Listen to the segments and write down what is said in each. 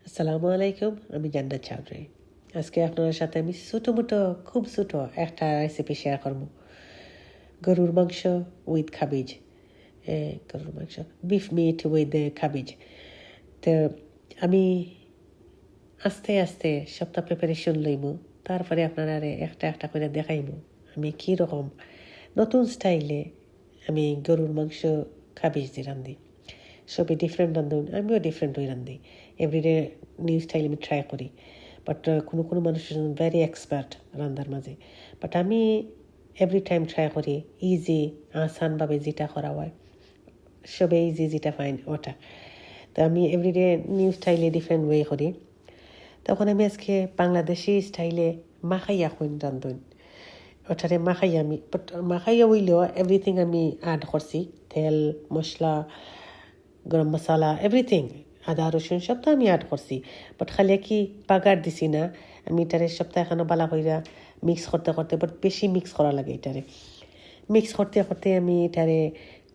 আসসালামু আলাইকুম, আমি জান্নাত চৌধুরী। আজকে আপনার সাথে আমি খুব ছোটো একটা রেসিপি শেয়ার করব। গরুর মাংস উইথ খাবিজ। গরুর মাংস বিফ মিট উইথ খাবিজ। তো আমি আস্তে আস্তে সবটা প্রিপারেশন লইব, তারপরে আপনারা একটা একটা করে দেখাইব আমি কীরকম নতুন স্টাইলে আমি গরুর মাংস খাবিজ দিয়ে রান্ধি। সবই ডিফারেন্ট রান্ধুন, আমিও ডিফারেন্ট হয়ে রান্ধি। এভরিডে নিউ স্টাইল আমি ট্রাই করি, বাট কোনো মানুষ ভেরি এক্সপার্ট রান্নার মাঝে। বাট আমি এভরি টাইম ট্রাই করি ইজি আসানভাবে যেটা করা হয়, সবে ইজি যেটা ফাইন ওটা। তো আমি এভরিডে নিউ স্টাইলে ডিফারেন্ট ওয়ে করি। তখন আমি আজকে বাংলাদেশি স্টাইলে মাখাইয়া খুন রান্ধুন। ওটারে মাখাইয়া আমি মাখাইয়া হইলেও এভরিথিং আমি অ্যাড করছি, তেল মশলা গরম মশলা এভরিথিং, আদা রসুন সব তো আমি অ্যাড করছি। বাট খালি কি বাগার দিছি না, আমি এটারে সপ্তাহে এখনও বালা কইরা মিক্স করতে করতে, বাট বেশি মিক্স করা লাগে। এটারে মিক্স করতে করতে আমি এটারে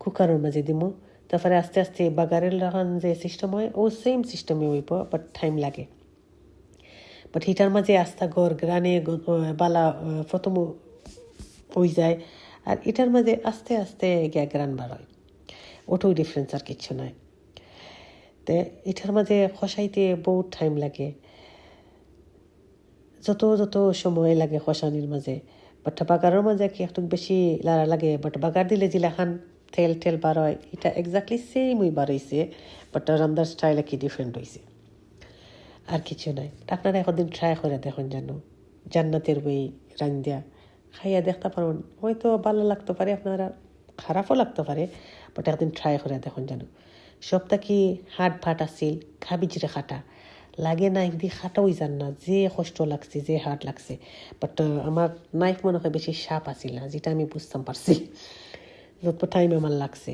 কুকারের মাঝে দিব। তারপরে আস্তে আস্তে বাগারের রাখান যে সিস্টেম হয় ও সেম সিস্টেমে হইব, বাট টাইম লাগে। বাট হিটার মাঝে আস্তা গড় গ্রানে বালা প্রথম হয়ে যায়, আর এটার মাঝে আস্তে আস্তে গ্রান বার হয়। ওটাও ডিফারেন্স, আর কিচ্ছু নয়। তো এটার মাঝে খসাইতে বহুত টাইম লাগে, যত সময় লাগে খসানির মাঝে। বাট বাগারের মাঝে কি একটু বেশি লাড়া লাগে, বাট বাগার দিলে যেলাখান তেল বার হয় এটা এক্স্যাক্টলি সেমই বার হয়েছে, বাট রান্নার স্টাইল কি ডিফারেন্ট হয়েছে, আর কিছু নয়। আপনারা একদিন ট্রাই করে দেখুন, জান্নাতের বই রান্দিয়া খাইয়া দেখতে পারেন। হয়তো ভালো লাগতে পারে, আপনারা খারাপও লাগতে পারে, বাট একদিন ট্রাই করে দেখুন। সবটা কি হাট ফাট আসিল, খাবিজরে খাটা লাগে না, এমনি খাটা হয়ে যান না, যে কষ্ট লাগছে, যে হাট লাগছে। বাট আমার নাইফ মনে হয় বেশি সাপ আসিল না, যেটা আমি বুঝতাম পারছি, যত টাইম আমার লাগছে।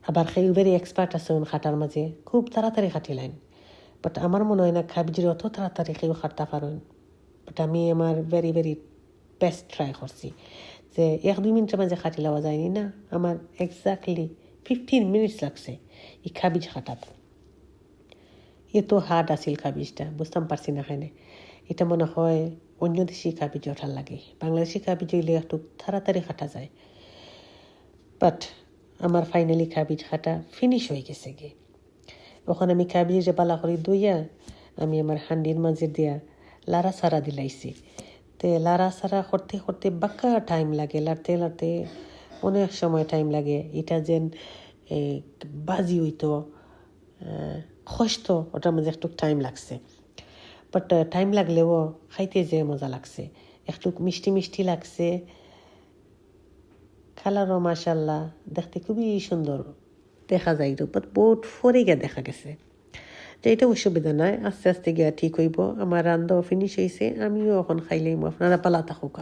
আবার সেই ভেরি এক্সপার্ট আছে খাটার মাঝে, খুব তাড়াতাড়ি খাটিলেন। বাট আমার মনে হয় না খাবিজরে অত তাড়াতাড়ি কেউ খাটতে পারেন। বাট আমি আমার ভেরি বেস্ট ট্রাই করছি, যে 1-2 মিনিটের মাঝে খাটি লওয়া যায়নি না, আমার এক্স্যাক্টলি 15 মিনিটস লাগছে এই খাবিজ খাটাত। এত হার্ড আসিল খাবিজটা, বুঝতাম পারছি না। এখানে এটা মনে হয় অন্য দেশি খাবিজ ওঠার লাগে, বাংলাদেশি খাবিজ হইলে একটু তাড়াতাড়ি খাটা যায়। বাট আমার ফাইনালি খাবিজ খাটা ফিনিশ হয়ে গেছে গে। ওখানে আমি খাবিজে বালা করে দইয়া আমি আমার হান্ডির মাঝে দিয়া লাড়া সারা দিলাইছি। তে লাড়া সারা করতে করতে বাক্কা টাইম লাগে, লাড়তে অনেক সময় টাইম লাগে। এটা যেন বাজি হইতো খসত, ওটার মধ্যে একটু টাইম লাগছে। বাট টাইম লাগলেও খাইতে যে মজা লাগছে, একটু মিষ্টি লাগছে। কালারও মাশাল্লাহ দেখতে খুবই সুন্দর দেখা যায়, বাট বহুত ফরিগা দেখা গেছে। তো এটা অসুবিধা নয়, আস্তে আস্তে গিয়া ঠিক হইব। আমার রান্নাও ফিনিশ হয়েছে, আমিও এখন খাইলেই আপনারা পালা থাকুক।